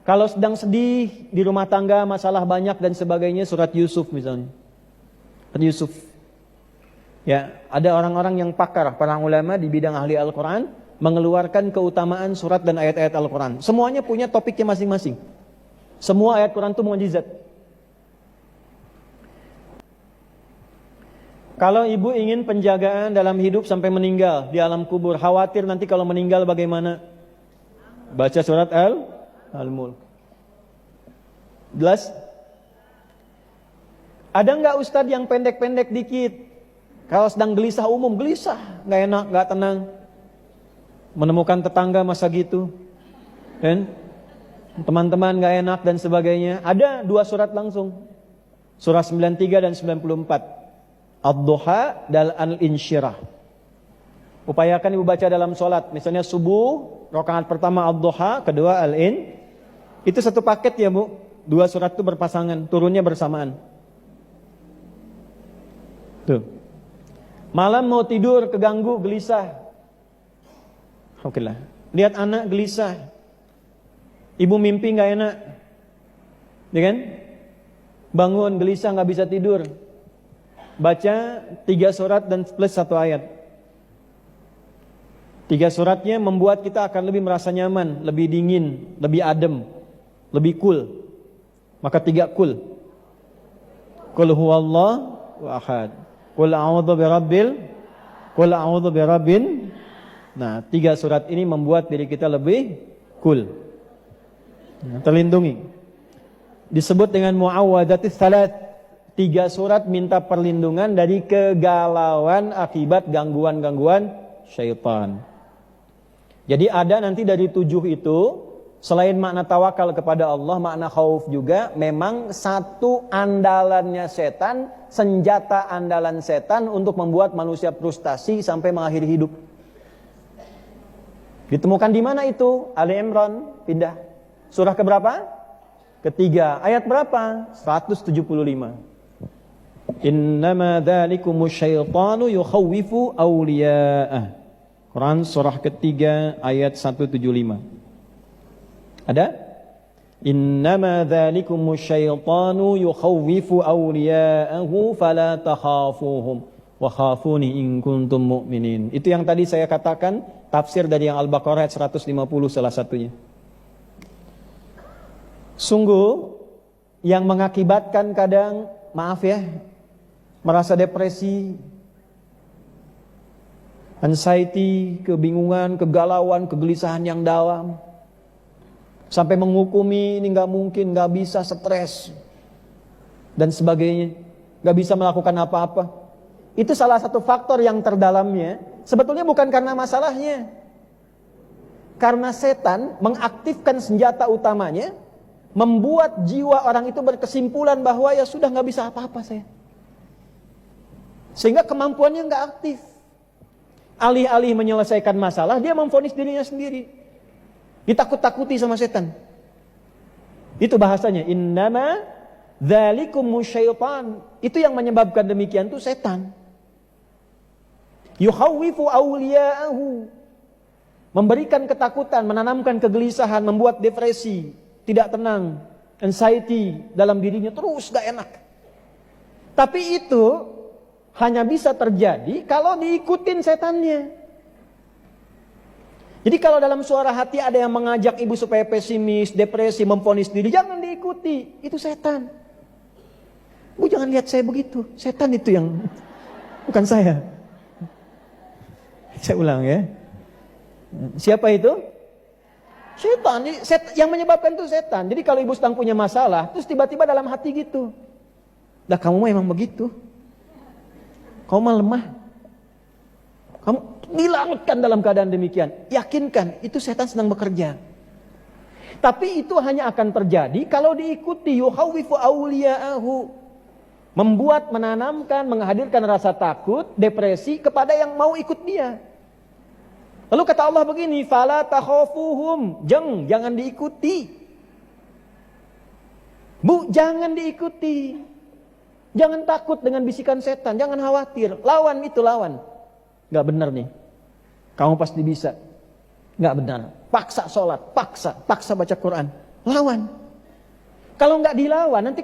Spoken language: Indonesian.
Kalau sedang sedih di rumah tangga, masalah banyak dan sebagainya, surat Yusuf misalnya. Surat Yusuf. Ya, ada orang-orang yang pakar, para ulama di bidang ahli Al-Quran, mengeluarkan keutamaan surat dan ayat-ayat Al-Quran. Semuanya punya topiknya masing-masing. Semua ayat Quran itu mukjizat. Kalau ibu ingin penjagaan dalam hidup sampai meninggal di alam kubur, khawatir nanti kalau meninggal bagaimana? Baca surat Al-Mulk. Jelas? Ada nggak ustadz yang pendek-pendek dikit? Kalau sedang gelisah umum, gelisah, nggak enak, nggak tenang. Menemukan tetangga masa gitu, kan? Teman-teman nggak enak dan sebagainya. Ada 2 surat langsung, surah 93 dan 94, Ad-Duha dan Al-Insyirah. Upayakan ibu baca dalam sholat. Misalnya subuh, rakaat pertama Ad-Duha, kedua Al-In. Itu satu paket ya bu. 2 surat itu berpasangan, turunnya bersamaan. Tuh. Malam mau tidur, keganggu, gelisah. Oke lah. Lihat anak gelisah. Ibu mimpi nggak enak, ya kan? Bangun gelisah, nggak bisa tidur. Baca 3 surat dan plus 1 ayat. 3 suratnya membuat kita akan lebih merasa nyaman, lebih dingin, lebih adem, lebih cool. Maka 3 cool. Qul huwallahu ahad. Qul a'udzu birabbil. Qul a'udzu birabbin. Nah, 3 surat ini membuat diri kita lebih cool. Terlindungi. Disebut dengan muawwadzatis salat. 3 surat minta perlindungan dari kegalauan akibat gangguan-gangguan syaitan. Jadi ada nanti dari 7 itu, selain makna tawakal kepada Allah, makna khauf juga, memang satu andalannya setan, senjata andalan setan untuk membuat manusia frustasi sampai mengakhiri hidup. Ditemukan di mana itu? Ali Imran, pindah. Surah keberapa? Ketiga. Ayat berapa? 175. Innama dzalikumus syaitanu yukhawwifu awliya'ah. Quran surah ketiga ayat 175. Ada? Innama dzalikumus syaitanu yukhawwifu awliya'ahu fala takhafuhum wa khafuni in kuntum mu'minin. Itu yang tadi saya katakan, tafsir dari yang Al-Baqarah ayat 150 salah satunya. Sungguh yang mengakibatkan kadang, maaf ya, merasa depresi, anxiety, kebingungan, kegalauan, kegelisahan yang dalam, sampai menghukumi ini nggak mungkin, nggak bisa, stres dan sebagainya, nggak bisa melakukan apa-apa. Itu salah satu faktor yang terdalamnya. Sebetulnya bukan karena masalahnya, karena setan mengaktifkan senjata utamanya, membuat jiwa orang itu berkesimpulan bahwa ya sudah nggak bisa apa-apa saya, sehingga kemampuannya nggak aktif. Alih-alih menyelesaikan masalah, dia memvonis dirinya sendiri, ditakut-takuti sama setan. Itu bahasanya innama dzalikumus syaitan. Itu yang menyebabkan demikian itu setan. Yukhawwifu awliya'ahu, memberikan ketakutan, menanamkan kegelisahan, membuat depresi, tidak tenang, anxiety dalam dirinya, terus gak enak. Tapi itu hanya bisa terjadi kalau diikutin setannya. Jadi kalau dalam suara hati ada yang mengajak ibu supaya pesimis, depresi, memvonis diri, jangan diikuti, itu setan. Bu jangan lihat saya begitu, setan itu yang, bukan saya. Saya ulang ya. Siapa itu? Setan. Yang menyebabkan itu setan. Jadi kalau ibu sedang punya masalah, terus tiba-tiba dalam hati gitu, dah kamu memang begitu, kamu mah lemah, kamu dilarutkan dalam keadaan demikian. Yakinkan itu setan sedang bekerja. Tapi itu hanya akan terjadi kalau diikuti. Yukhawwifu awliya'ahu, membuat, menanamkan, menghadirkan rasa takut, depresi kepada yang mau ikut dia. Lalu kata Allah begini, fala takhafuhum, jangan diikuti. Bu, jangan diikuti. Jangan takut dengan bisikan setan, jangan khawatir. Lawan itu, lawan. Gak benar nih, kamu pasti bisa. Gak benar. Paksa sholat, paksa baca Quran, Lawan. Kalau nggak dilawan, nanti